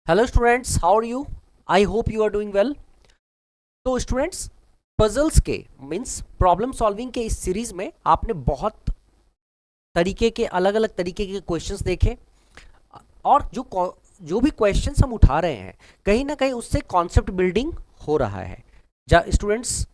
Hello students, how are you? I hope you are doing well. तो students, puzzles के means problem solving के इस series में आपने बहुत तरीके के अलग अलग तरीके के क्वेश्चंस देखे। और जो भी क्वेश्चंस हम उठा रहे हैं, कहीं ना कहीं उससे कॉन्सेप्ट बिल्डिंग हो रहा है। जा स्टूडेंट्स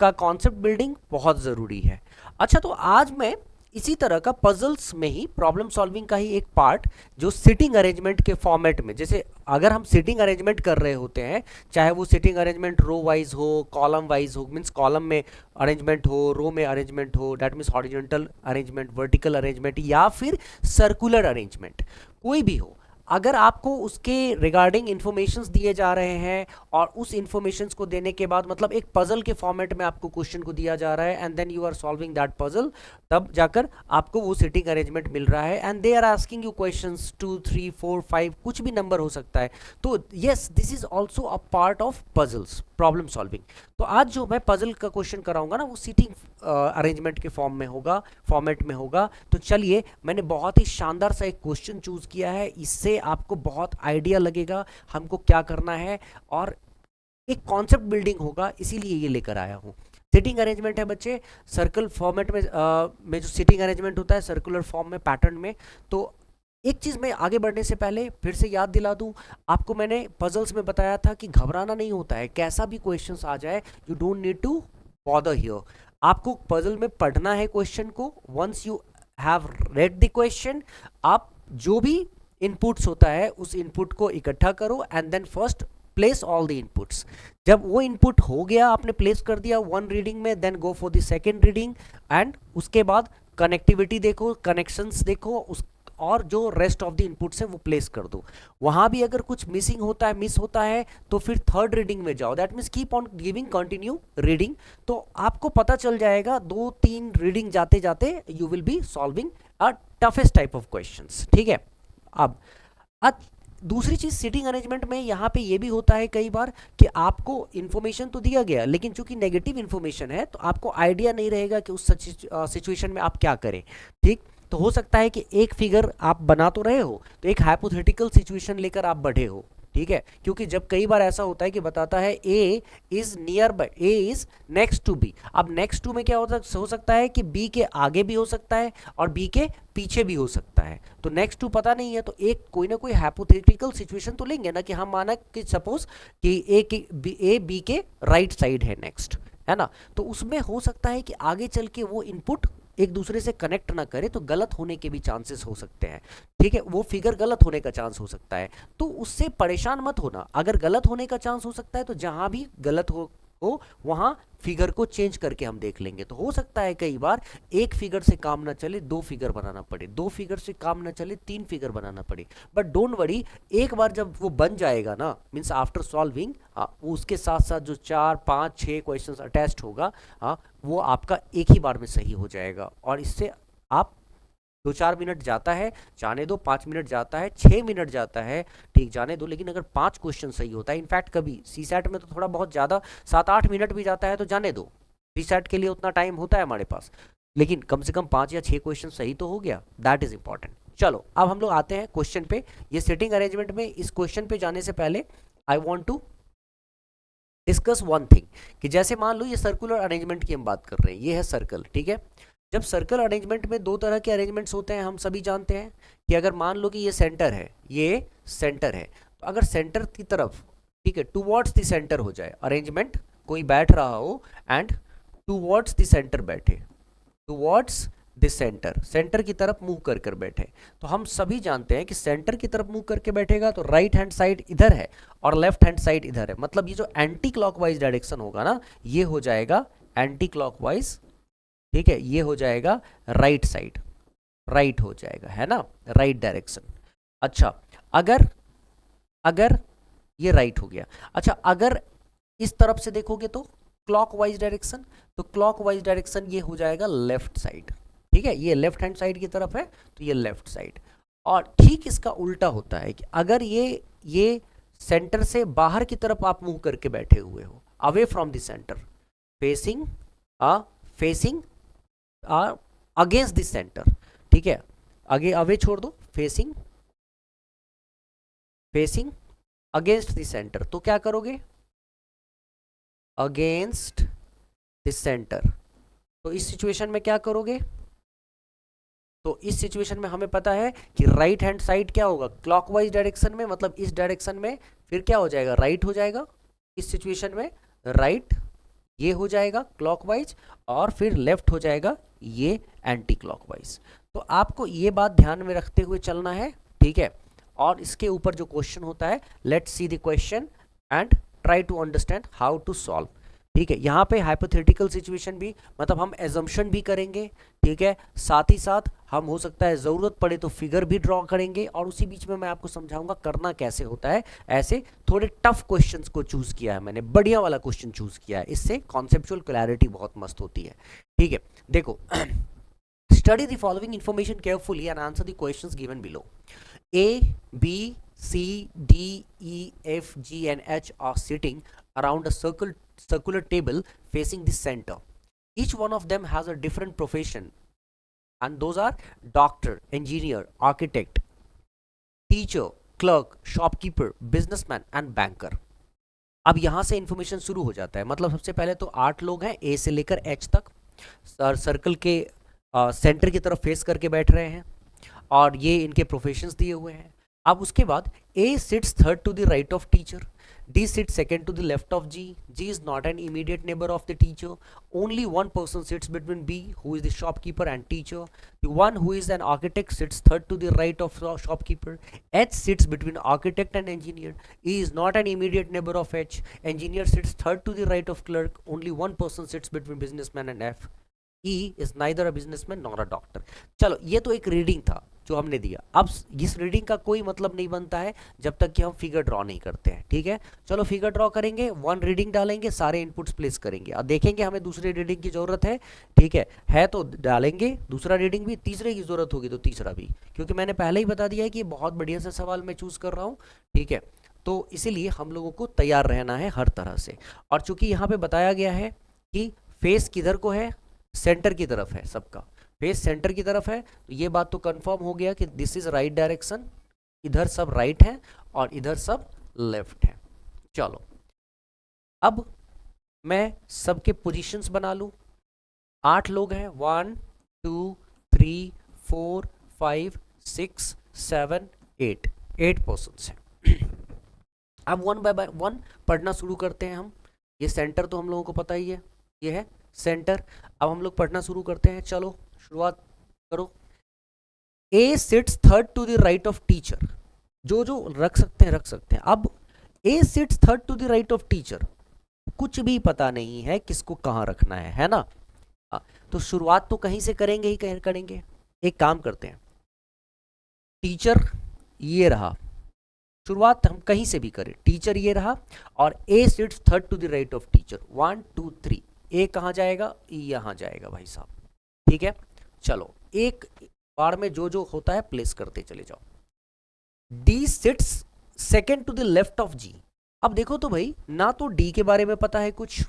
का कॉन्सेप्ट बिल्डिंग बहुत ज़रूरी है। अच्छा, तो आज मैं इसी तरह का पजल्स में ही प्रॉब्लम सॉल्विंग का ही एक पार्ट, जो सिटिंग अरेंजमेंट के फॉर्मेट में, जैसे अगर हम सिटिंग अरेंजमेंट कर रहे होते हैं, चाहे वो सिटिंग अरेंजमेंट रो वाइज हो, कॉलम वाइज हो, मीन्स कॉलम में अरेंजमेंट हो, रो में अरेंजमेंट हो, that means horizontal arrangement, vertical arrangement या फिर सर्कुलर अरेंजमेंट, कोई भी हो, अगर आपको उसके रिगार्डिंग इन्फॉर्मेशंस दिए जा रहे हैं और उस इन्फॉर्मेशंस को देने के बाद मतलब एक पजल के फॉर्मेट में आपको क्वेश्चन को दिया जा रहा है and then you are solving that puzzle, तब जाकर आपको वो सिटिंग अरेंजमेंट मिल रहा है and they are asking you questions 2 3 4 5, कुछ भी नंबर हो सकता है। तो yes, this is also a part of puzzles problem solving. तो आज जो मैं पजल का क्वेश्चन कराऊंगा ना, वो सिटिंग अरेंजमेंट के फॉर्म में होगा, फॉर्मेट में होगा। तो चलिए, मैंने बहुत ही शानदार सा एक क्वेश्चन चूज किया है, इससे आपको बहुत आइडिया लगेगा हमको क्या करना है और एक कॉन्सेप्ट बिल्डिंग होगा, इसीलिए ये लेकर आया हूँ। सिटिंग अरेंजमेंट है बच्चे, सर्कल फॉर्मेट में जो सिटिंग अरेंजमेंट होता है सर्कुलर फॉर्म में, पैटर्न में। तो एक चीज़ मैं आगे बढ़ने से पहले फिर से याद दिला दूं आपको, मैंने पजल्स में बताया था कि घबराना नहीं होता है, कैसा भी क्वेश्चंस आ जाए, you don't need to bother here. आपको पजल में पढ़ना है क्वेश्चन को। Once you have read the question, आप जो भी इनपुट्स होता है उस इनपुट को इकट्ठा करो and then first place all the inputs. जब वो इनपुट हो गया, आपने प्लेस कर दिया वन रीडिंग में, then go for the second reading and उसके बाद कनेक्टिविटी देखो, कनेक्शंस देखो, उस और जो रेस्ट ऑफ द इनपुट्स है वो प्लेस कर दो। वहां भी अगर कुछ मिसिंग होता है, मिस होता है, तो फिर थर्ड रीडिंग में जाओ, that means keep on giving continue reading. तो आपको पता चल जाएगा, 2-3 रीडिंग जाते जाते you will be solving a toughest type of questions. ठीक है। अब दूसरी चीज सिटिंग अरेंजमेंट में यहाँ पे ये भी होता है कई बार कि आपको इन्फॉर्मेशन तो दिया गया, लेकिन चूंकि नेगेटिव इन्फॉर्मेशन है तो आपको आइडिया नहीं रहेगा कि उस सिचुएशन में आप क्या करें। ठीक। तो हो सकता है कि एक फिगर आप बना तो रहे हो, तो एक हाइपोथेटिकल सिचुएशन लेकर आप बढ़े हो। ठीक है, क्योंकि जब कई बार ऐसा होता है कि बताता है A is nearby, A is next to B. अब नेक्स्ट टू में क्या हो सकता है कि बी के आगे भी हो सकता है और बी के पीछे भी हो सकता है। तो नेक्स्ट टू पता नहीं है, तो एक कोई ना कोई हाइपोथेटिकल सिचुएशन तो लेंगे ना, कि हम माना कि सपोज कि ए बी के राइट साइड है नेक्स्ट, है ना। तो उसमें हो सकता है कि आगे चल के वो इनपुट एक दूसरे से कनेक्ट ना करे, तो गलत होने के भी चांसेस हो सकते हैं। ठीक है, वो फिगर गलत होने का चांस हो सकता है। तो उससे परेशान मत होना, अगर गलत होने का चांस हो सकता है तो जहां भी गलत हो वहां फिगर को चेंज करके हम देख लेंगे। तो हो सकता है कई बार एक फिगर से काम ना चले, 2 फिगर बनाना पड़े, 2 फिगर से काम ना चले, 3 फिगर बनाना पड़े। बट डोंट वरी, एक बार जब वो बन जाएगा ना, मीन्स आफ्टर सॉल्विंग, उसके साथ साथ जो 4 5 6 क्वेश्चंस अटैच्ड होगा, वो आपका एक ही बार में सही हो जाएगा। और इससे आप 2-4 मिनट जाता है जाने दो, 5 मिनट जाता है, 6 मिनट जाता है, ठीक, जाने दो, लेकिन अगर 5 क्वेश्चन सही होता है, इनफैक्ट कभी सी सैट में तो थोड़ा बहुत ज़्यादा 7-8 मिनट भी जाता है, तो जाने दो, सी सैट के लिए उतना टाइम होता है हमारे पास, लेकिन कम से कम 5 या 6 क्वेश्चन सही तो हो गया, दैट इज इंपॉर्टेंट। चलो, अब हम लोग आते हैं क्वेश्चन पे। ये सिटिंग अरेंजमेंट में इस क्वेश्चन पे जाने से पहले I want to discuss one thing, कि जैसे मान लो ये सर्कुलर अरेंजमेंट की हम बात कर रहे हैं, ये है सर्कल। ठीक है। जब सर्कल अरेंजमेंट में 2 तरह के अरेंजमेंट्स होते हैं, हम सभी जानते हैं कि अगर मान लो कि ये सेंटर है, ये सेंटर है, तो अगर सेंटर की तरफ, ठीक है, टूवर्ड्स द सेंटर हो जाए अरेंजमेंट, कोई बैठ रहा हो एंड टूवर्ड्स द सेंटर बैठे, टूवर्ड्स द सेंटर, सेंटर की तरफ मुंह कर कर बैठे, तो हम सभी जानते हैं कि सेंटर की तरफ मुंह करके बैठेगा तो राइट हैंड साइड इधर है और लेफ्ट हैंड साइड इधर है, मतलब ये जो एंटी क्लॉकवाइज डायरेक्शन होगा ना, ये हो जाएगा एंटी क्लॉकवाइज। ठीक है, ये हो जाएगा राइट साइड, राइट हो जाएगा, है ना, राइट डायरेक्शन। अच्छा, अगर अगर ये राइट हो गया, अच्छा अगर इस तरफ से देखोगे तो क्लॉकवाइज डायरेक्शन, तो क्लॉकवाइज डायरेक्शन ये हो जाएगा लेफ्ट साइड। ठीक है, ये लेफ्ट हैंड साइड की तरफ है तो ये लेफ्ट साइड। और ठीक इसका उल्टा होता है कि अगर ये सेंटर से बाहर की तरफ आप मुंह करके बैठे हुए हो, away from the centre, facing facing against the centre. ठीक है, आगे अवे छोड़ दो, facing facing against the centre, तो क्या करोगे, अगेंस्ट द सेंटर। तो इस सिचुएशन में क्या करोगे, तो इस सिचुएशन में हमें पता है कि राइट हैंड साइड क्या होगा, क्लॉकवाइज डायरेक्शन में, मतलब इस डायरेक्शन में फिर क्या हो जाएगा, राइट हो जाएगा। इस सिचुएशन में राइट ये हो जाएगा क्लॉकवाइज, और फिर लेफ्ट हो जाएगा ये एंटी क्लॉकवाइज। तो आपको ये बात ध्यान में रखते हुए चलना है, ठीक है। और इसके ऊपर जो क्वेश्चन होता है, let's see the question and try to understand how to solve, ठीक है। यहाँ पे हाइपोथेटिकल सिचुएशन भी, मतलब हम एजम्पशन भी करेंगे, ठीक है। साथ ही साथ हम हो सकता है ज़रूरत पड़े तो फिगर भी ड्रॉ करेंगे, और उसी बीच में मैं आपको समझाऊंगा करना कैसे होता है। ऐसे थोड़े टफ क्वेश्चंस को चूज किया है मैंने, बढ़िया वाला क्वेश्चन चूज किया है, इससे कॉन्सेप्चुअल क्लैरिटी बहुत मस्त होती है, ठीक है। देखो, study the following information carefully and answer the questions given below. A, B, C, D, E, F, G and H are sitting around a circular table facing the center. Each one of them has a different profession, and those are doctor, engineer, architect, teacher, clerk, shopkeeper, businessman and banker. अब यहाँ से information शुरू हो जाता है। मतलब सबसे पहले तो 8 लोग हैं, ए से लेकर एच तक, सर्कल के सेंटर की तरफ फेस करके बैठ रहे हैं, और ये इनके प्रोफेशंस दिए हुए हैं। अब उसके बाद A sits third to the right of teacher, D sits second to the left of G, G is not an immediate neighbour of the teacher, only one person sits between B who is the shopkeeper and teacher, the one who is an architect sits third to the right of shopkeeper, H sits between architect and engineer, E is not an immediate neighbor of H, engineer sits third to the right of clerk, only one person sits between businessman and F, E is neither a businessman nor a doctor। चलो, ये तो एक reading था जो हमने दिया। अब इस रीडिंग का कोई मतलब नहीं बनता है जब तक कि हम फिगर ड्रॉ नहीं करते हैं, ठीक है। चलो फिगर ड्रॉ करेंगे, वन रीडिंग डालेंगे, सारे इनपुट्स प्लेस करेंगे, और देखेंगे हमें दूसरी रीडिंग की जरूरत है, ठीक है तो डालेंगे दूसरा रीडिंग भी, तीसरे की जरूरत होगी तो तीसरा भी, क्योंकि मैंने पहले ही बता दिया है कि ये बहुत बढ़िया सा सवाल मैं चूज कर रहा हूँ, ठीक है। तो इसीलिए हम लोगों को तैयार रहना है हर तरह से। और चूंकि यहाँ पे बताया गया है कि फेस किधर को है, सेंटर की तरफ है, सबका फेस सेंटर की तरफ है, तो ये बात तो कंफर्म हो गया कि दिस इज राइट डायरेक्शन, इधर सब राइट है और इधर सब लेफ्ट है। चलो, अब मैं सबके पोजीशंस बना लूं। 8 लोग हैं, 1 2 3 4 5 6 7 8 पर्सन्स हैं। अब वन बाय वन पढ़ना शुरू करते हैं हम। ये सेंटर तो हम लोगों को पता ही है, ये है सेंटर। अब हम लोग पढ़ना शुरू करते हैं, चलो शुरुआत करो। A sits third to the right of teacher, जो जो रख सकते हैं रख सकते हैं। अब A sits third to the right of teacher, कुछ भी पता नहीं है किसको कहाँ रखना है ना। तो शुरुआत तो कहीं से करेंगे ही करेंगे। एक काम करते हैं, टीचर ये रहा, शुरुआत हम कहीं से भी करें, टीचर ये रहा, और A sits third to the right of teacher, 1 2 3, A कहाँ जाएगा, ई यहाँ जाएगा भाई साहब, ठीक है। चलो एक बार में जो जो होता है प्लेस करते चले जाओ। D sits second to the left of G. अब देखो तो भाई, ना तो डी के बारे में पता है कुछ,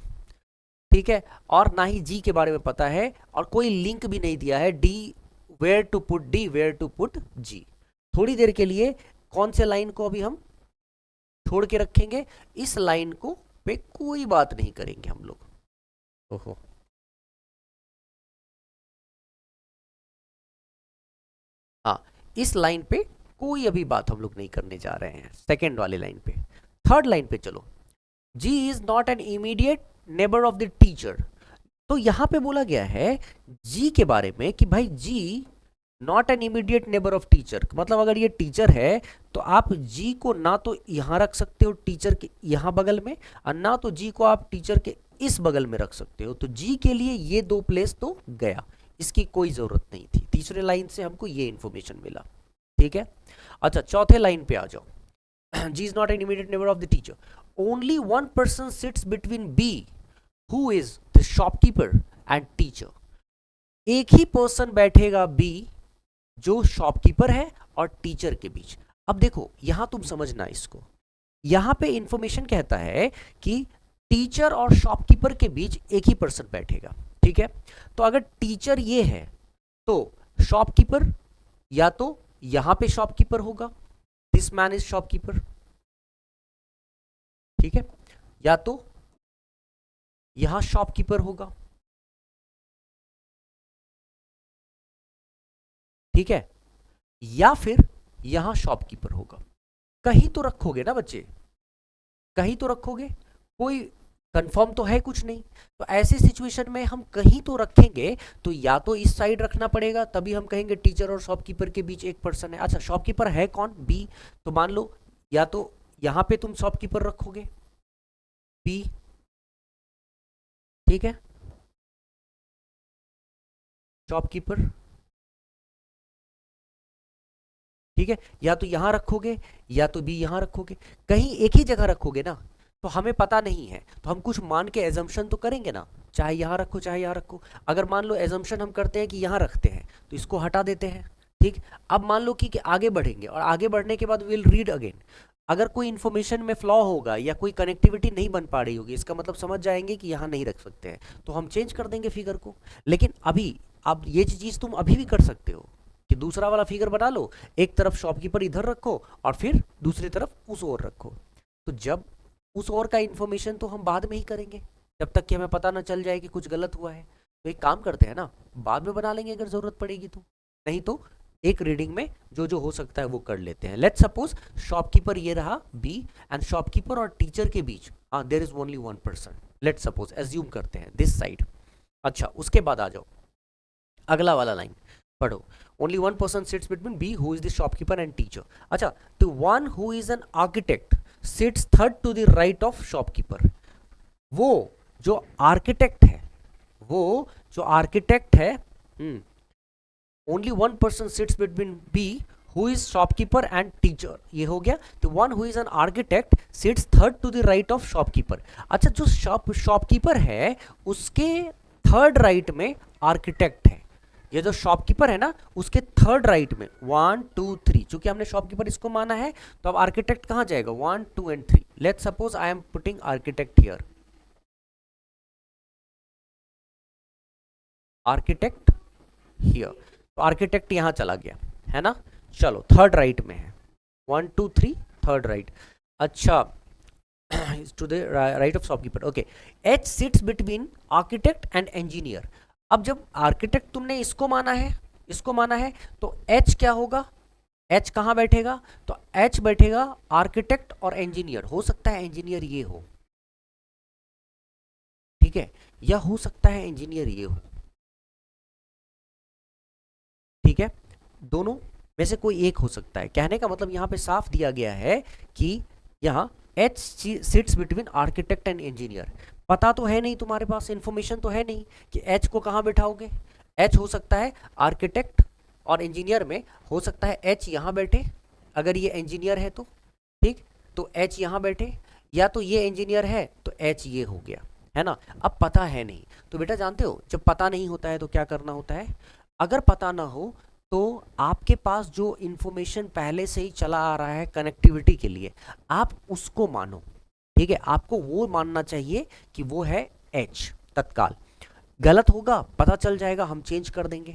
ठीक है, और ना ही जी के बारे में पता है, और कोई लिंक भी नहीं दिया है D where to put D, where to put G. थोड़ी देर के लिए कौन से लाइन को अभी हम छोड़ के रखेंगे, इस लाइन को पे कोई बात नहीं करेंगे हम लोग। ओहो, हाँ, इस लाइन पे कोई अभी बात हम लोग नहीं करने जा रहे हैं, सेकेंड वाले लाइन पे। थर्ड लाइन पे चलो, G is not an immediate neighbour of the teacher. तो यहां पे बोला गया है जी के बारे में कि भाई G not an immediate neighbour of teacher, मतलब अगर ये टीचर है तो आप जी को ना तो यहां रख सकते हो टीचर के यहां बगल में, और ना तो जी को आप टीचर के इस बगल में रख सकते हो। तो जी के लिए ये 2 प्लेस तो गया, इसकी कोई जरूरत नहीं थी। तीसरे लाइन से हमको ये इंफॉर्मेशन मिला, ठीक है। अच्छा, चौथे लाइन पे आ जाओ। G is not an immediate neighbour of the teacher, only one person sits between B who is the shopkeeper and teacher. एक ही पर्सन बैठेगा बी, जो शॉपकीपर है और टीचर के बीच। अब देखो यहां तुम समझना इसको, यहां पे इंफॉर्मेशन कहता है कि टीचर और शॉपकीपर के बीच एक ही पर्सन बैठेगा, ठीक है। तो अगर टीचर ये है तो शॉपकीपर या तो यहां पे शॉपकीपर होगा, दिस मैन इज शॉपकीपर, ठीक है, या तो यहां शॉपकीपर होगा, ठीक है, या फिर यहां शॉपकीपर होगा। कहीं तो रखोगे ना बच्चे, कहीं तो रखोगे, कोई कंफर्म तो है कुछ नहीं। तो ऐसी सिचुएशन में हम कहीं तो रखेंगे, तो या तो इस साइड रखना पड़ेगा, तभी हम कहेंगे टीचर और शॉपकीपर के बीच एक पर्सन है। अच्छा, शॉपकीपर है कौन? बी। तो मान लो या तो यहां पे तुम शॉपकीपर रखोगे बी, ठीक है, शॉपकीपर, ठीक है, या तो यहां रखोगे या तो बी यहां रखोगे, कहीं एक ही जगह रखोगे ना। तो हमें पता नहीं है, तो हम कुछ मान के एजम्पशन तो करेंगे ना, चाहे यहां रखो चाहे यहां रखो। अगर मान लो एजम्पशन हम करते हैं कि यहां रखते हैं, तो इसको हटा देते हैं, ठीक। अब मान लो कि आगे बढ़ेंगे, और आगे बढ़ने के बाद विल रीड अगेन। अगर कोई इन्फॉर्मेशन में फ्लॉ होगा या कोई कनेक्टिविटी नहीं बन पा रही होगी, इसका मतलब समझ जाएंगे कि यहाँ नहीं रख सकते हैं, तो हम चेंज कर देंगे फिगर को। लेकिन अभी अब ये चीज़ तुम अभी भी कर सकते हो कि दूसरा वाला फिगर बना लो, एक तरफ शॉपकीपर इधर रखो और फिर दूसरी तरफ उस ओर रखो। तो जब उस ओर का इन्फॉर्मेशन तो हम बाद में ही करेंगे, जब तक कि हमें पता ना चल जाए कि कुछ गलत हुआ है। तो एक काम करते हैं ना, बाद में बना लेंगे अगर ज़रूरत पड़ेगी तो, नहीं तो एक रीडिंग में जो जो हो सकता है वो कर लेते हैं। लेट्स सपोज शॉपकीपर ये रहा बी, एंड शॉपकीपर और टीचर के बीच there is only one person. Let's suppose assume करते हैं दिस साइड। अच्छा, उसके बाद आ जाओ अगला वाला लाइन पढ़ो। Only one person sits between B who is the shopkeeper and teacher. अच्छा, the one who is an architect sits third to the right of shopkeeper. वो जो आर्किटेक्ट है, वो जो आर्किटेक्ट है, only one person sits between B who is shopkeeper and teacher, ये हो गया। The one who is an architect sits third to the right of shopkeeper. अच्छा, जो शॉपकीपर है उसके थर्ड राइट में आर्किटेक्ट है। ये जो शॉपकीपर है ना उसके थर्ड राइट में 1 2 3, चूंकि हमने शॉपकीपर इसको माना है, तो अब आर्किटेक्ट कहां जाएगा? 1 2 and 3। Let's suppose I am putting architect here, architect here, तो आर्किटेक्ट यहां चला गया है ना। चलो, थर्ड राइट में है, 1 2 3 थर्ड राइट। अच्छा, to the right of shopkeeper, okay. H sits between architect and engineer. अब जब आर्किटेक्ट तुमने इसको माना है, इसको माना है, तो एच क्या होगा? एच कहां बैठेगा? तो एच बैठेगा आर्किटेक्ट और इंजीनियर। हो सकता है इंजीनियर ये हो, ठीक है, या हो सकता है इंजीनियर ये हो, ठीक है, दोनों में से कोई एक हो सकता है। कहने का मतलब यहां पे साफ दिया गया है कि यहां H sits between architect and engineer. पता तो है नहीं तुम्हारे पास, इंफॉर्मेशन तो है नहीं कि एच को कहाँ बिठाओगे। एच हो सकता है आर्किटेक्ट और इंजीनियर में, हो सकता है एच यहाँ बैठे, अगर ये इंजीनियर है तो, ठीक, तो एच यहाँ बैठे, या तो ये इंजीनियर है तो एच ये हो गया, है ना। अब पता है नहीं, तो बेटा जानते हो जब पता नहीं होता है तो क्या करना होता है? अगर पता ना हो तो आपके पास जो इन्फॉर्मेशन पहले से ही चला आ रहा है कनेक्टिविटी के लिए, आप उसको मानो, ठीक है। आपको वो मानना चाहिए कि वो है एच तत्काल। गलत होगा पता चल जाएगा, हम चेंज कर देंगे।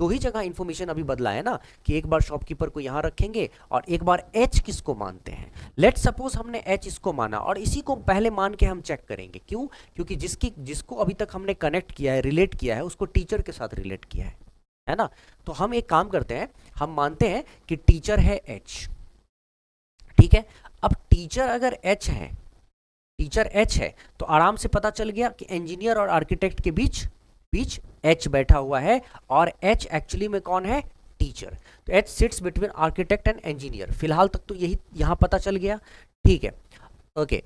दो ही जगह इन्फॉर्मेशन अभी बदला है ना, कि एक बार शॉपकीपर को यहां रखेंगे और एक बार एच किसको मानते हैं। लेट्स सपोज हमने एच इसको माना, और इसी को पहले मान के हम चेक करेंगे। क्यों? क्योंकि जिसको अभी तक हमने कनेक्ट किया है, रिलेट किया है, उसको टीचर के साथ रिलेट किया है ना। तो हम एक काम करते हैं, हम मानते हैं कि टीचर है एच, ठीक है। अब टीचर अगर एच है, टीचर एच है, तो आराम से पता चल गया कि इंजीनियर और आर्किटेक्ट के बीच बीच एच बैठा हुआ है, और एच एक्चुअली में कौन है? टीचर। तो H sits between architect and engineer. फिलहाल तक तो यही यहां पता चल गया, ठीक है, okay.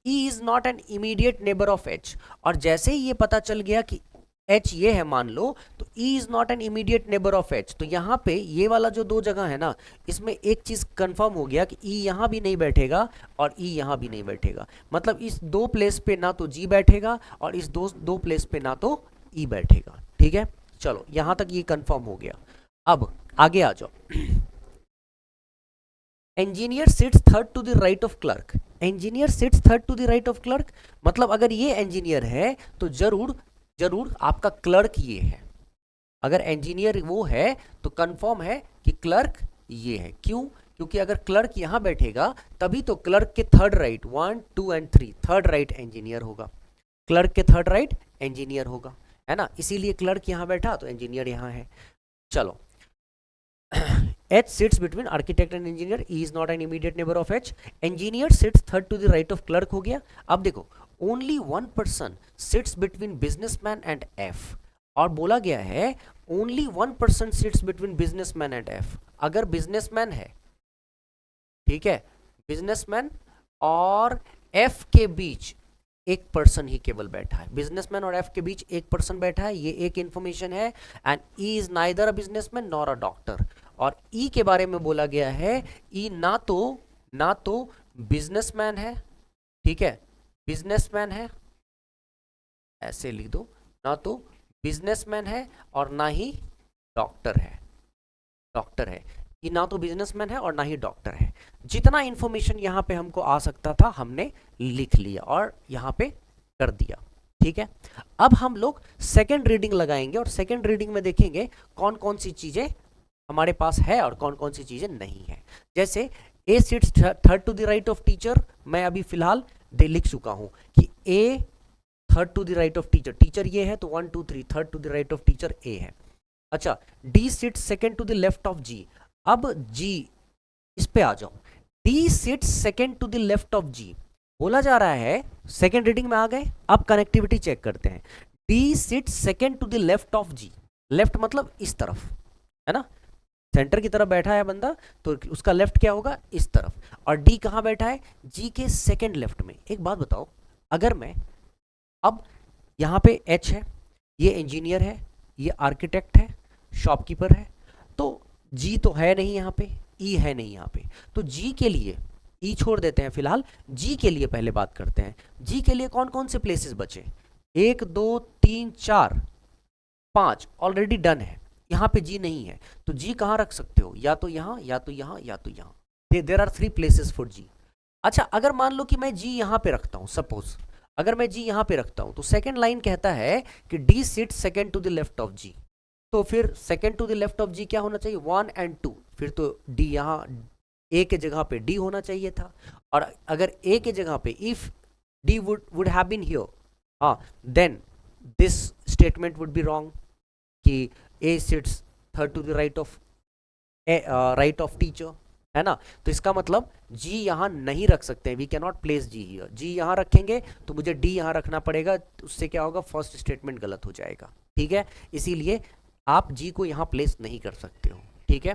E is not an immediate neighbour of H, और जैसे ही ये पता चल गया कि एच ये है मान लो, तो E is not an immediate neighbour of H. तो यहाँ पे ये वाला जो दो जगह है ना, इसमें एक चीज कंफर्म हो गया कि ई यहाँ भी नहीं बैठेगा और ई यहाँ भी नहीं बैठेगा। मतलब इस दो प्लेस पे ना तो जी बैठेगा और इस दो प्लेस पे ना तो ई बैठेगा, ठीक है। चलो, यहां तक ये कंफर्म हो गया। अब आगे आ जाओ। Engineer sits third to the right of clerk. Engineer sits third to the right of clerk, मतलब अगर ये इंजीनियर है तो जरूर जरूर आपका क्लर्क ये है। अगर इंजीनियर वो है तो कंफर्म है कि क्लर्क ये है। क्यों? क्योंकि अगर क्लर्क यहाँ बैठेगा तभी तो क्लर्क के third right 1 2 and 3 third right engineer होगा, क्लर्क के थर्ड राइट इंजीनियर होगा, है ना, इसीलिए क्लर्क यहाँ बैठा तो इंजीनियर यहाँ है। चलो, H sits between architect and engineer. E is not an immediate neighbor of H. Engineer sits third to the right of clerk हो गया। अब देखो, only one person sits between businessman and F, और बोला गया है only one person sits between businessman and F। अगर businessman है, ठीक है, businessman और F के बीच एक पर्सन ही केवल बैठा है, बिजनेसमैन और एफ के बीच एक पर्सन बैठा है, ये एक इंफॉर्मेशन है। And E is neither a businessman nor a doctor. और ई के बारे में बोला गया है, ई ना तो बिजनेसमैन है, ठीक है, बिजनेसमैन है, ऐसे लिख दो, ना तो बिजनेसमैन है और ना ही डॉक्टर है, डॉक्टर है, ये ना तो बिजनेसमैन है और ना ही डॉक्टर है। जितना इंफॉर्मेशन यहाँ पे हमको आ सकता था हमने लिख लिया और यहाँ पे कर दिया, ठीक है। अब हम लोग सेकंड रीडिंग लगाएंगे और सेकंड रीडिंग में देखेंगे कौन कौन सी चीजें हमारे पास है और कौन कौन सी चीजें नहीं है। जैसे A sits third to the right of teacher, मैं अभी फिलहाल लिख चुका हूं कि A third to the right of teacher, teacher ये है तो 1 2 3 third to the right of teacher A है। अच्छा, D sits second to the left of G. अब जी, इस पे आ जाओ, D sits second to the left of G, बोला जा रहा है, सेकंड रीडिंग में आ गए। अब कनेक्टिविटी चेक करते हैं। D sits second to the left of G, left मतलब इस तरफ, है ना, सेंटर की तरफ बैठा है बंदा तो उसका लेफ्ट क्या होगा, इस तरफ। और डी कहाँ बैठा है, जी के सेकंड लेफ्ट में। एक बात बताओ, अगर मैं अब यहाँ पे एच है, ये इंजीनियर है, ये आर्किटेक्ट है, शॉपकीपर है, तो जी तो है नहीं यहाँ पे, ई है नहीं यहाँ पे, तो जी के लिए ई छोड़ देते हैं फिलहाल, जी के लिए पहले बात करते हैं। जी के लिए कौन कौन से प्लेसेस बचे, 1 2 3 4 5 ऑलरेडी डन है, यहाँ पे जी नहीं है, तो जी कहाँ रख सकते हो, या तो यहाँ या तो यहाँ या तो यहाँ, देयर आर 3 प्लेसेस फॉर जी। अच्छा, अगर मान लो कि मैं जी यहाँ पे रखता हूँ, सपोज अगर मैं जी यहाँ पे रखता हूँ, तो सेकेंड लाइन कहता है कि D sit second to the left of G, तो फिर second to the left of G क्या होना चाहिए, 1 एंड 2, फिर तो डी यहाँ ए के जगह पे डी होना चाहिए था। और अगर ए के जगह पे if D would have been here, हाँ, then this statement would be wrong कि A sits third to the right of teacher, है ना। तो इसका मतलब जी यहाँ नहीं रख सकते हैं, we can not place G here. G यहाँ रखेंगे तो मुझे डी यहाँ रखना पड़ेगा, उससे क्या होगा, फर्स्ट स्टेटमेंट गलत हो जाएगा, ठीक है। इसीलिए आप जी को यहाँ प्लेस नहीं कर सकते हो, ठीक है।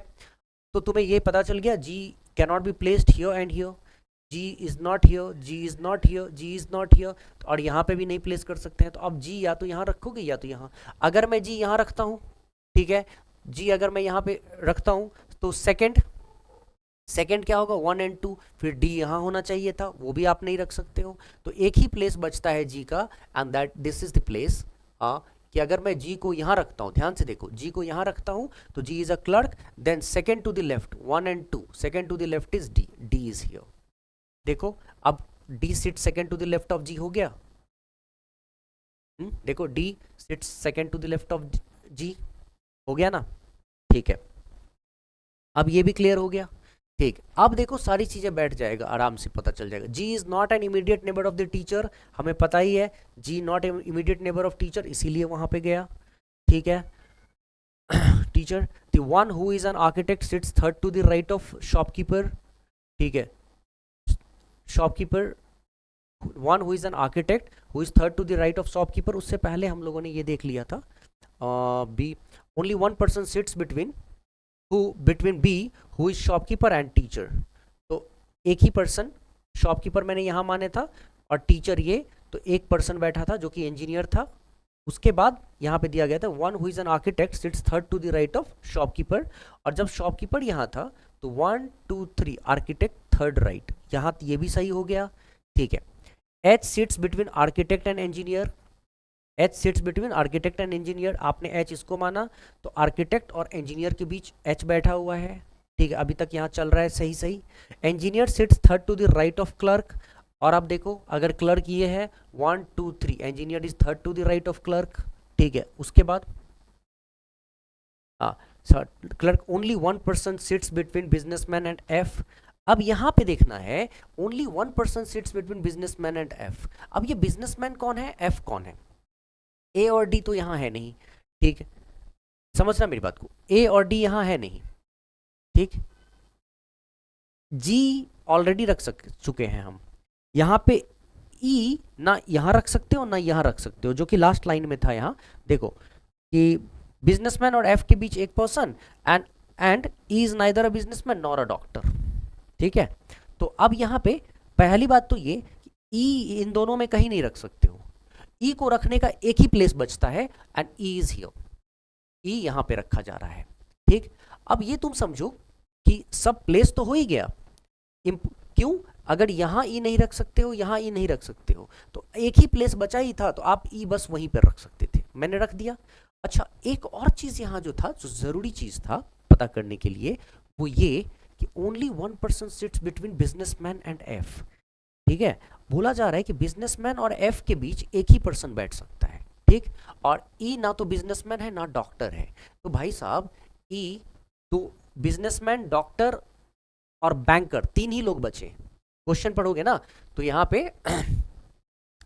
तो तुम्हें ये पता चल गया, G can not be placed here and here, G is not here, G is not here, G is not here, और यहाँ पे भी नहीं प्लेस कर सकते हैं। तो अब जी या तो यहाँ रखोगे या तो यहाँ। अगर मैं जी यहाँ रखता हूँ, ठीक है, जी अगर मैं यहाँ पे रखता हूँ तो सेकंड क्या होगा, 1 एंड 2, फिर डी यहाँ होना चाहिए था, वो भी आप नहीं रख सकते हो। तो एक ही प्लेस बचता है जी का, and that this is the place कि अगर मैं जी को यहाँ रखता हूँ, ध्यान से देखो, जी को यहाँ रखता हूँ तो G is a clerk, then second to the left 1 and 2, second to the left is D, D is here. देखो अब D sit second to the left of G हो गया, देखो D sit second to the left of G हो गया ना, ठीक है। अब ये भी क्लियर हो गया, ठीक। अब देखो सारी चीजें बैठ जाएगा, आराम से पता चल जाएगा। G is not an immediate neighbour of the teacher, हमें पता ही है G not immediate neighbour of teacher, इसीलिए वहां पे गया, ठीक है। Teacher, the one who is an architect sits third to the right of shopkeeper, ठीक है, shopkeeper, one who is an architect who is third to the right of shopkeeper, उससे पहले हम लोगों ने ये देख लिया था। B, only one person sits between B who is shopkeeper and teacher, तो एक ही पर्सन, शॉपकीपर मैंने यहाँ माने था और टीचर ये, तो एक पर्सन बैठा था जो कि इंजीनियर था। उसके बाद यहाँ पे दिया गया था one who is an architect sits third to the right of shopkeeper, और जब शॉपकीपर यहाँ था तो 1 2 3 आर्किटेक्ट थर्ड राइट, यहाँ ये भी सही हो गया, ठीक है। H sits between architect and engineer, H sits between architect and engineer, आपने एच इसको माना तो आर्किटेक्ट और इंजीनियर के बीच एच बैठा हुआ है, ठीक है, अभी तक यहाँ चल रहा है सही सही। Engineer sits third to the right of clerk, और अब देखो अगर क्लर्क ये है 1 2 3, engineer is third to the right of clerk, ठीक है। उसके बाद clerk only 1% sits between businessman and F. अब यहां पे देखना है only 1% sits between businessman and F. अब ये बिजनेसमैन कौन है, एफ कौन है? ए और डी तो यहां है नहीं, ठीक है, समझना मेरी बात को, ए और डी यहां है नहीं, ठीक। जी ऑलरेडी रख चुके हैं हम, यहां पे ई ना यहां रख सकते हो ना यहां रख सकते हो, जो कि लास्ट लाइन में था। यहां देखो कि बिजनेसमैन और एफ के बीच एक person, and E is neither a businessman nor a doctor, ठीक है। तो अब यहां पे पहली बात तो ये कि ई इन दोनों में कहीं नहीं रख सकते हो, ई को रखने का एक ही प्लेस बचता है, एंड ई इज हियर, ई यहां पे रखा जा रहा है, ठीक। अब ये तुम समझो कि सब प्लेस तो हो ही गया, क्यों? अगर यहां ई नहीं रख सकते हो, यहां ई नहीं रख सकते हो, तो एक ही प्लेस बचा ही था, तो आप ई बस वहीं पर रख सकते थे, मैंने रख दिया। अच्छा, एक और चीज यहां जो था, जो जरूरी चीज था पता करने के लिए, वो ये कि only 1% sits between businessman and F, ठीक है। बोला जा रहा है कि बिजनेसमैन और एफ के बीच एक ही पर्सन बैठ सकता है, ठीक। और ई ना तो बिजनेसमैन है ना डॉक्टर है, तो भाई साहब ई तो बिजनेसमैन, डॉक्टर और बैंकर, तीन ही लोग बचे। क्वेश्चन पढ़ोगे ना तो यहाँ पे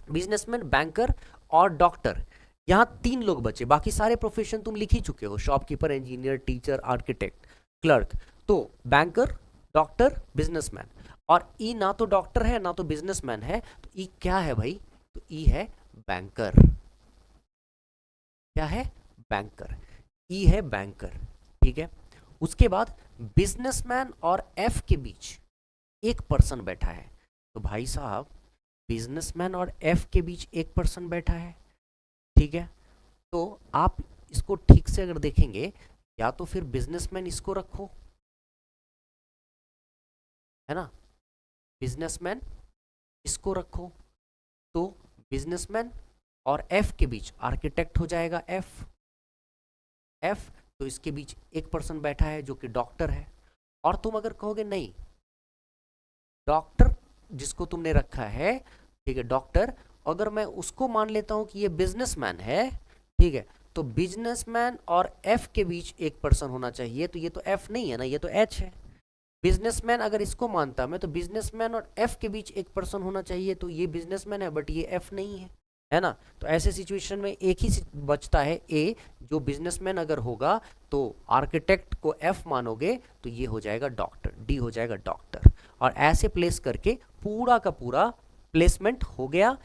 बिजनेसमैन, बैंकर और डॉक्टर, यहाँ तीन लोग बचे, बाकी सारे प्रोफेशन तुम लिख ही चुके हो, shopkeeper, engineer, teacher, architect, clerk. तो बैंकर, डॉक्टर, बिजनेसमैन, और ई ना तो डॉक्टर है ना तो बिजनेसमैन है, तो ई क्या है भाई? तो ई है बैंकर। क्या है? बैंकर। ई है बैंकर, ठीक है। उसके बाद बिजनेसमैन और एफ के बीच एक पर्सन बैठा है, तो भाई साहब बिजनेसमैन और एफ के बीच एक पर्सन बैठा है, ठीक है। तो आप इसको ठीक से अगर देखेंगे, या तो फिर बिजनेसमैन इसको रखो, है ना, बिजनेसमैन इसको रखो, तो बिजनेसमैन और एफ के बीच आर्किटेक्ट हो जाएगा एफ, एफ तो इसके बीच एक पर्सन बैठा है जो कि डॉक्टर है। और तुम अगर कहोगे नहीं, डॉक्टर जिसको तुमने रखा है, ठीक है, डॉक्टर, अगर मैं उसको मान लेता हूं कि ये बिजनेसमैन है, ठीक है, तो बिजनेसमैन और एफ के बीच एक पर्सन होना चाहिए, तो ये तो एफ नहीं है ना, ये तो एच है। बिजनेसमैन अगर इसको मानता मैं, तो बिजनेसमैन और एफ के बीच एक पर्सन होना चाहिए, तो ये बिजनेसमैन है बट ये एफ नहीं है ना। तो ऐसे सिचुएशन में एक ही बचता है ए, जो बिजनेसमैन अगर होगा तो आर्किटेक्ट को एफ मानोगे तो ये हो जाएगा डॉक्टर, डी हो जाएगा डॉक्टर। और ऐसे प्लेस करके पूरा का पूरा प्लेसमेंट हो गया,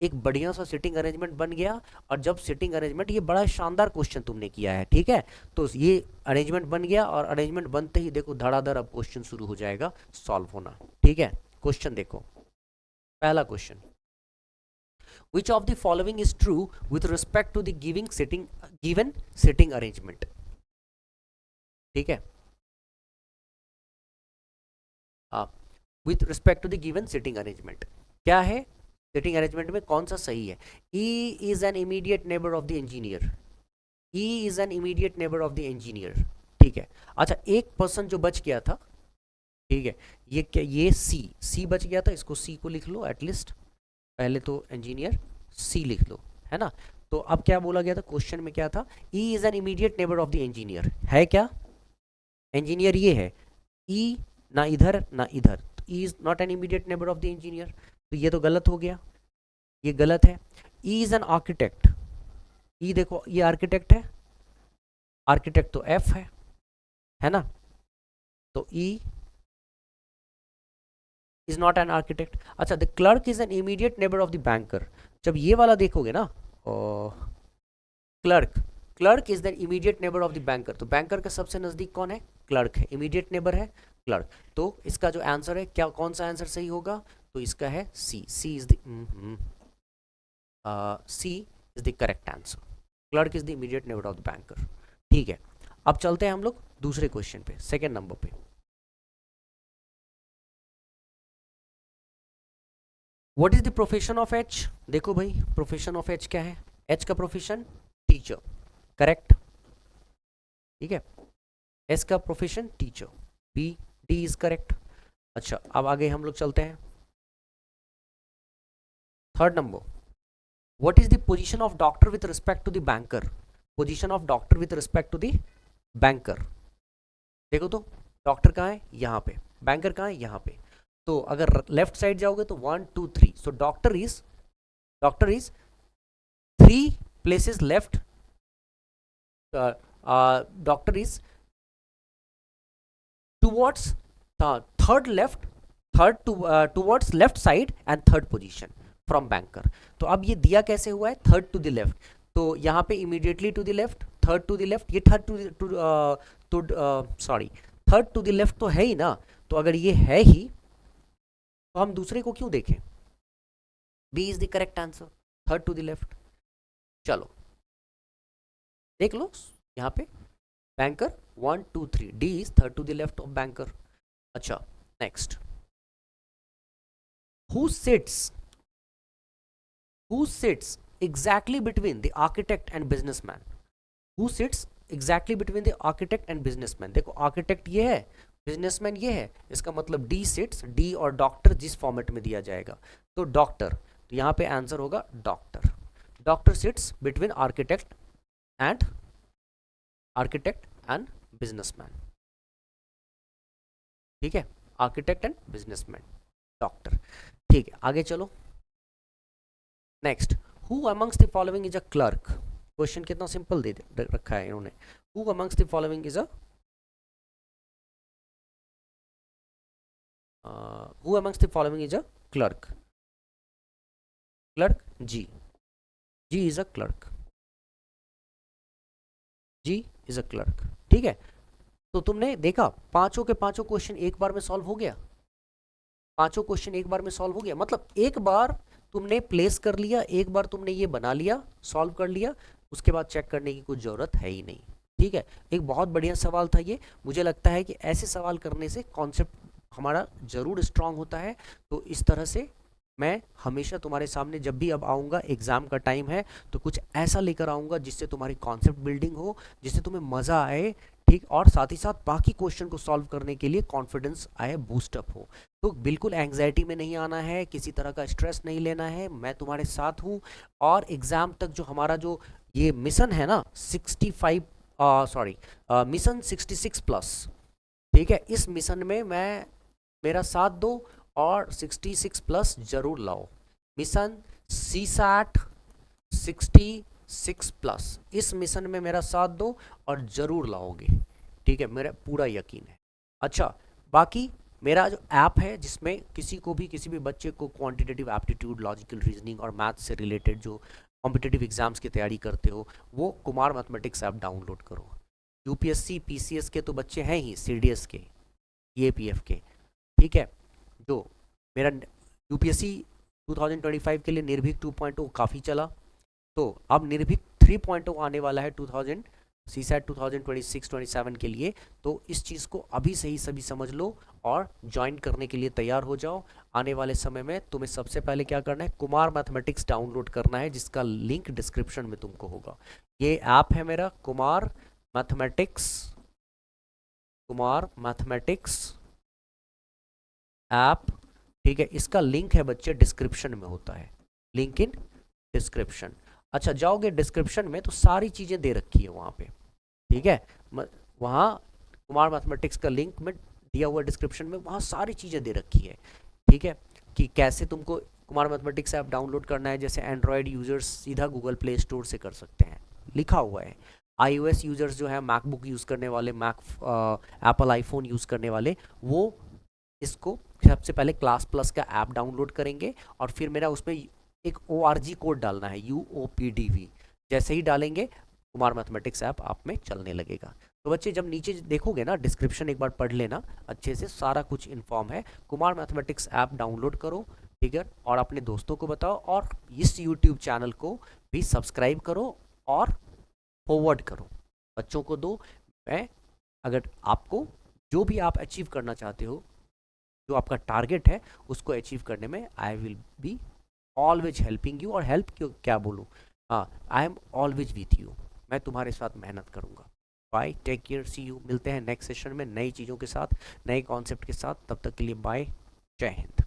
एक बढ़िया सा सिटिंग अरेंजमेंट बन गया। और जब सिटिंग अरेंजमेंट, ये बड़ा शानदार क्वेश्चन तुमने किया है, ठीक है, तो ये अरेंजमेंट बन गया, और अरेंजमेंट बनते ही देखो धड़ाधड़ अब क्वेश्चन शुरू हो जाएगा सॉल्व होना, ठीक है। क्वेश्चन देखो, पहला question, which of the following is true with respect to the given sitting arrangement, ठीक है। With respect to the given sitting arrangement, क्या है सिटिंग अरेंजमेंट में कौन सा सही है? E is an immediate neighbour of the engineer, E is an immediate neighbour of the engineer, ठीक है। अच्छा, एक पर्सन जो बच गया था, ठीक है, ये क्या, ये सी बच गया था, इसको सी को लिख लो एटलीस्ट, पहले तो इंजीनियर सी लिख लो, है ना। तो अब क्या बोला गया था क्वेश्चन में, क्या था? ई is an immediate neighbour of the engineer, है क्या? इंजीनियर ये है, ई ना इधर ना इधर, ई is not an immediate neighbour of the engineer, तो ये तो गलत हो गया, ये गलत है। ई इज एन आर्किटेक्ट, ई देखो ये आर्किटेक्ट है, आर्किटेक्ट तो एफ है ना, तो E is not an architect. अच्छा, the clerk is an immediate neighbour of the banker, जब ये वाला देखोगे ना, clerk is the immediate neighbour of the banker, तो बैंकर का सबसे नजदीक कौन है? क्लर्क है, इमीडिएट नेबर है क्लर्क। तो इसका जो आंसर है, क्या कौन सा आंसर सही होगा? तो इसका है C, C is the correct answer, clerk is the immediate neighbour of the banker, ठीक है। अब चलते हैं हम लोग दूसरे क्वेश्चन पे, सेकेंड नंबर पे। What is the profession of H? देखो भाई, प्रोफेशन ऑफ एच क्या है? एच का प्रोफेशन टीचर, करेक्ट, ठीक है। एस का profession teacher, B, D is correct. अच्छा, अब आगे हम लोग चलते हैं, third number, what is the position of doctor with respect to the banker? Position of doctor with respect to the banker, देखो तो डॉक्टर कहाँ है, यहाँ पे, बैंकर कहाँ है, यहाँ पे। तो अगर लेफ्ट साइड जाओगे तो 1 2 3, so doctor is 3 places left, doctor is towards third left, third towards left side and third position from banker. तो अब ये दिया कैसे हुआ है, थर्ड टू द लेफ्ट, तो यहाँ पे immediately to the left, third to the left, ये third to sorry third to the left तो है ही ना। तो अगर ये है ही तो हम दूसरे को क्यों देखें, B is the correct answer, third to the left. चलो देख लो यहाँ पे banker 1 2 3, D is third to the left of banker. अच्छा next, who sits exactly between the architect and businessman, who sits exactly between the architect and businessman। देखो architect ये है, businessman ये है, इसका मतलब डी सिट्स, डी और doctor जिस फॉर्मेट में दिया जाएगा तो डॉक्टर, तो यहाँ पे आंसर होगा doctor. Doctor seats between architect and businessman, ठीक है, आर्किटेक्ट एंड बिजनेसमैन, डॉक्टर। ठीक है आगे चलो next, who amongst the following is a clerk. Question कितना सिंपल दे रखा है इन्होंने, who amongst the following is a who amongst the following is a clerk, clerk G, G is a clerk, G is a clerk, ठीक है। तो तुमने देखा पांचों के पांचों क्वेश्चन एक बार में सॉल्व हो गया, पांचों क्वेश्चन एक बार में सॉल्व हो गया, मतलब एक बार तुमने प्लेस कर लिया, एक बार तुमने ये बना लिया, सॉल्व कर लिया, उसके बाद चेक करने की कुछ जरूरत है ही नहीं, ठीक है। एक बहुत बढ़िया सवाल था ये, मुझे लगता है कि ऐसे सवाल करने से कॉन्सेप्ट हमारा जरूर स्ट्रांग होता है। तो इस तरह से मैं हमेशा तुम्हारे सामने जब भी अब आऊँगा, एग्ज़ाम का टाइम है, तो कुछ ऐसा लेकर आऊँगा जिससे तुम्हारी कॉन्सेप्ट बिल्डिंग हो, जिससे तुम्हें मज़ा आए, ठीक, और साथ ही साथ बाकी क्वेश्चन को सॉल्व करने के लिए कॉन्फिडेंस आए, बूस्टअप हो। तो बिल्कुल एंग्जाइटी में नहीं आना है, किसी तरह का स्ट्रेस नहीं लेना है, मैं तुम्हारे साथ हूँ। और एग्ज़ाम तक जो हमारा जो ये मिशन है ना 65 मिशन 66+, ठीक है, इस मिशन में मैं मेरा साथ दो और 66+ जरूर लाओ। मिशन CSAT 66+, इस मिशन में मेरा साथ दो और ज़रूर लाओगे, ठीक है, मेरा पूरा यकीन है। अच्छा बाकी मेरा जो ऐप है जिसमें किसी भी बच्चे को क्वांटिटेटिव एप्टीट्यूड, लॉजिकल रीजनिंग और मैथ्स से रिलेटेड जो कॉम्पिटिटिव एग्जाम्स की तैयारी करते हो, वो कुमार मैथमेटिक्स ऐप डाउनलोड करो। यूपीएससी पीसीएस के तो बच्चे हैं ही, सीडीएस के, ईएपीएफ के, ठीक है। जो मेरा यूपीएससी 2025 के लिए निर्भीक 2.0 काफ़ी चला, तो अब निर्भीक 3.0 आने वाला है CSAT 2026-27 के लिए। तो इस चीज़ को अभी से ही सभी समझ लो और ज्वाइन करने के लिए तैयार हो जाओ। आने वाले समय में तुम्हें सबसे पहले क्या करना है, कुमार मैथमेटिक्स डाउनलोड करना है, जिसका लिंक डिस्क्रिप्शन में तुमको होगा। ये ऐप है मेरा कुमार मैथमेटिक्स ऐप, ठीक है, इसका लिंक है बच्चे डिस्क्रिप्शन में होता है, लिंक इन डिस्क्रिप्शन। अच्छा जाओगे डिस्क्रिप्शन में तो सारी चीज़ें दे रखी है वहाँ पे, ठीक है, वहाँ कुमार मैथमेटिक्स का लिंक में दिया हुआ डिस्क्रिप्शन में, वहाँ सारी चीज़ें दे रखी है, ठीक है, कि कैसे तुमको कुमार मैथमेटिक्स ऐप डाउनलोड करना है। जैसे एंड्रॉयड यूजर्स सीधा गूगल प्ले स्टोर से कर सकते हैं, लिखा हुआ है। iOS यूजर्स जो है, मैकबुक यूज़ करने वाले, एप्पल आईफोन यूज़ करने वाले, वो इसको सबसे पहले क्लास प्लस का ऐप डाउनलोड करेंगे और फिर मेरा उसमें एक ORG कोड डालना है, UOPDV। जैसे ही डालेंगे कुमार मैथमेटिक्स ऐप आप में चलने लगेगा। तो बच्चे जब नीचे देखोगे ना, डिस्क्रिप्शन एक बार पढ़ लेना अच्छे से, सारा कुछ इन्फॉर्म है। कुमार मैथमेटिक्स ऐप डाउनलोड करो, ठीक है, और अपने दोस्तों को बताओ, और इस यूट्यूब चैनल को भी सब्सक्राइब करो और फॉरवर्ड करो, बच्चों को दो। मैं अगर आपको जो भी आप अचीव करना चाहते हो, जो आपका टारगेट है, उसको अचीव करने में I will be always helping you. और हेल्प क्यों क्या बोलूँ, हाँ, I am always with you, मैं तुम्हारे साथ मेहनत करूँगा। Bye, take care, see you, मिलते हैं नेक्स्ट सेशन में नई चीज़ों के साथ, नए कॉन्सेप्ट के साथ। तब तक के लिए बाय, जय हिंद।